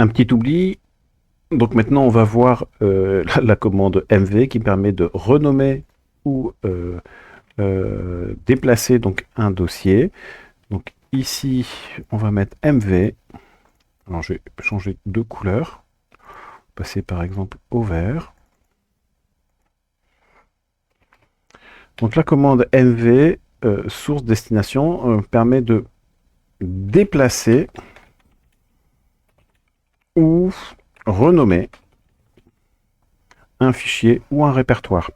Un petit oubli. Donc maintenant, on va voir la commande MV qui permet de renommer ou déplacer donc un dossier. Donc ici, on va mettre MV. Alors je vais changer de couleur. Passer par exemple au vert. Donc la commande MV source destination permet de déplacer ou renommer un fichier ou un répertoire.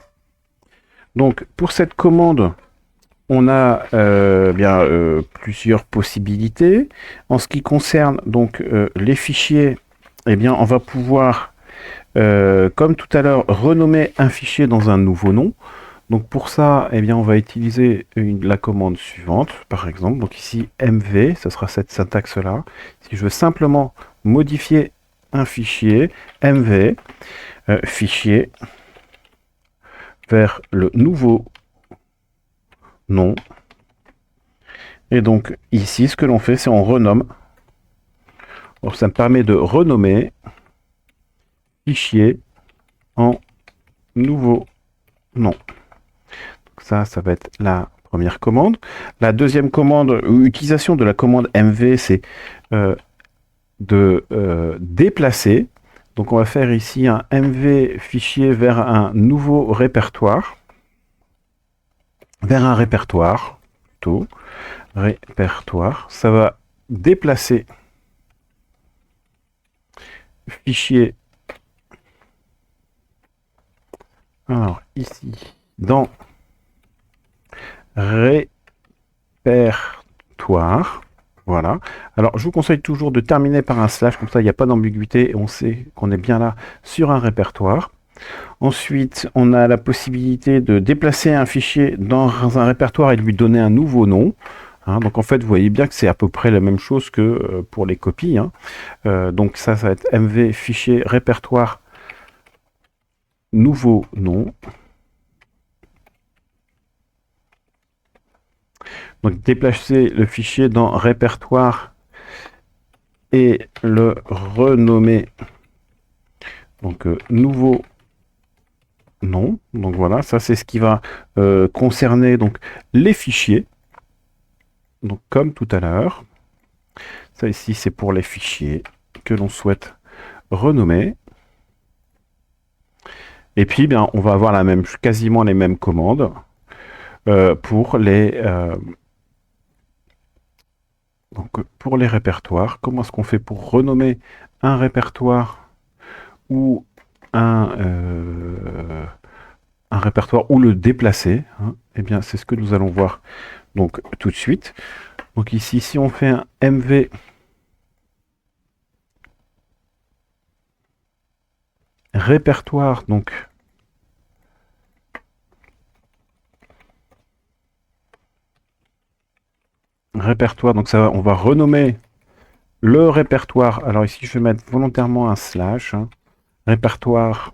Donc pour cette commande, on a plusieurs possibilités. En ce qui concerne donc les fichiers, eh bien on va pouvoir, comme tout à l'heure, renommer un fichier dans un nouveau nom. Donc pour ça, eh bien on va utiliser la commande suivante, par exemple. Donc ici mv, ce sera cette syntaxe-là. Si je veux simplement modifier un fichier, mv, fichier, vers le nouveau nom. Et donc ici, ce que l'on fait, c'est on renomme. Alors, ça me permet de renommer fichier en nouveau nom. Donc ça va être la première commande. La deuxième commande, ou utilisation de la commande mv, c'est de déplacer. Donc on va faire ici un mv fichier vers un nouveau répertoire. Vers un répertoire, plutôt. Répertoire. Ça va déplacer fichier. Alors ici, dans répertoire. Voilà. Alors, je vous conseille toujours de terminer par un slash, comme ça, il n'y a pas d'ambiguïté et on sait qu'on est bien là sur un répertoire. Ensuite, on a la possibilité de déplacer un fichier dans un répertoire et de lui donner un nouveau nom. Hein, donc, en fait, vous voyez bien que c'est à peu près la même chose que pour les copies. Hein. Donc, ça va être mv fichier répertoire nouveau nom. Donc déplacer le fichier dans répertoire et le renommer. Donc nouveau nom. Donc voilà, ça c'est ce qui va concerner donc les fichiers. Donc comme tout à l'heure. Ça ici c'est pour les fichiers que l'on souhaite renommer. Et puis bien on va avoir quasiment les mêmes commandes pour les pour les répertoires. Comment est-ce qu'on fait pour renommer un répertoire ou un répertoire ou le déplacer, hein? Eh bien, c'est ce que nous allons voir donc tout de suite. Donc ici, si on fait un mv répertoire, donc répertoire, donc ça, on va renommer le répertoire. Alors ici, je vais mettre volontairement un slash, hein, répertoire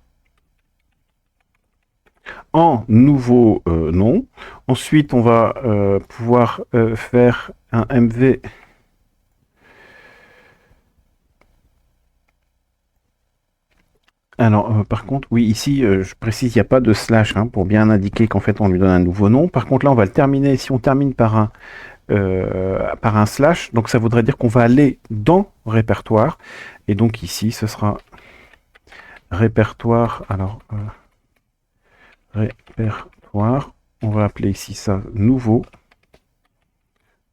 en nouveau nom. Ensuite, on va pouvoir faire un mv Alors, par contre, oui, ici, je précise, il n'y a pas de slash hein, pour bien indiquer qu'en fait, on lui donne un nouveau nom. Par contre, là, on va le terminer. Si on termine par un slash, donc ça voudrait dire qu'on va aller dans répertoire. Et donc ici, ce sera répertoire. Alors, répertoire. On va appeler ici ça nouveau.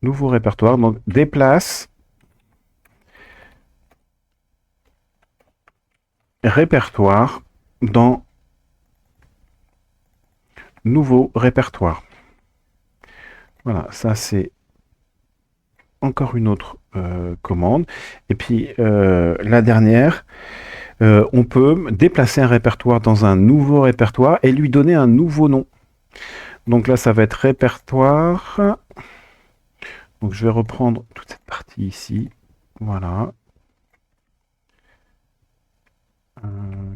Nouveau répertoire. Donc, déplace répertoire dans nouveau répertoire. Voilà, ça c'est encore une autre commande. Et puis la dernière, on peut déplacer un répertoire dans un nouveau répertoire et lui donner un nouveau nom. Donc là, ça va être répertoire. Donc je vais reprendre toute cette partie ici. Voilà.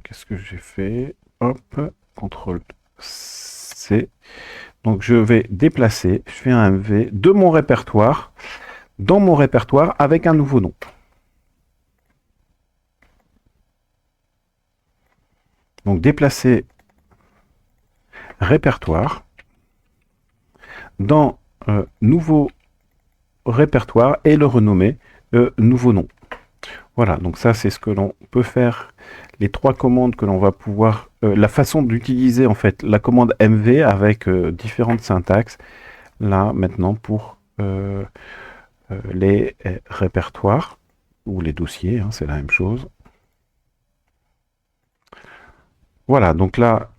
Qu'est-ce que j'ai fait? Hop, CTRL C. Donc je vais déplacer, je fais un MV de mon répertoire dans mon répertoire avec un nouveau nom. Donc déplacer répertoire dans nouveau répertoire et le renommer nouveau nom. Voilà, donc ça c'est ce que l'on peut faire, les trois commandes que l'on va pouvoir, la façon d'utiliser en fait la commande MV avec différentes syntaxes, là maintenant pour les répertoires ou les dossiers, hein, c'est la même chose. Voilà, donc là,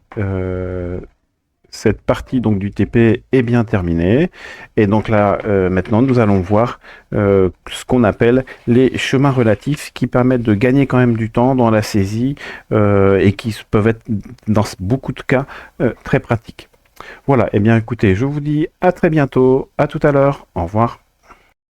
cette partie donc du TP est bien terminée. Et donc là, maintenant, nous allons voir ce qu'on appelle les chemins relatifs qui permettent de gagner quand même du temps dans la saisie et qui peuvent être, dans beaucoup de cas, très pratiques. Voilà, et bien écoutez, je vous dis à très bientôt, à tout à l'heure, au revoir.